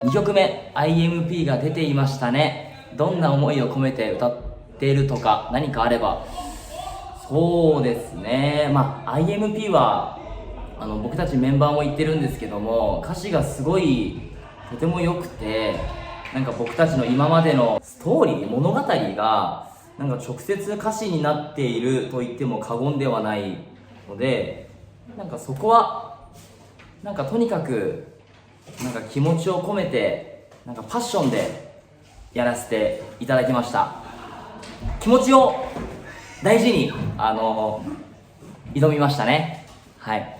2曲目 IMP が出ていましたね。どんな思いを込めて歌っているとか何かあれば。そうですね、IMP は僕たちメンバーも言ってるんですけども、歌詞がすごいとても良くて、なんか僕たちの今までのストーリー物語がなんか直接歌詞になっていると言っても過言ではないので、なんかそこはなんかとにかくなんか気持ちを込めて、なんかパッションでやらせていただきました。気持ちを大事に挑みましたね。はい。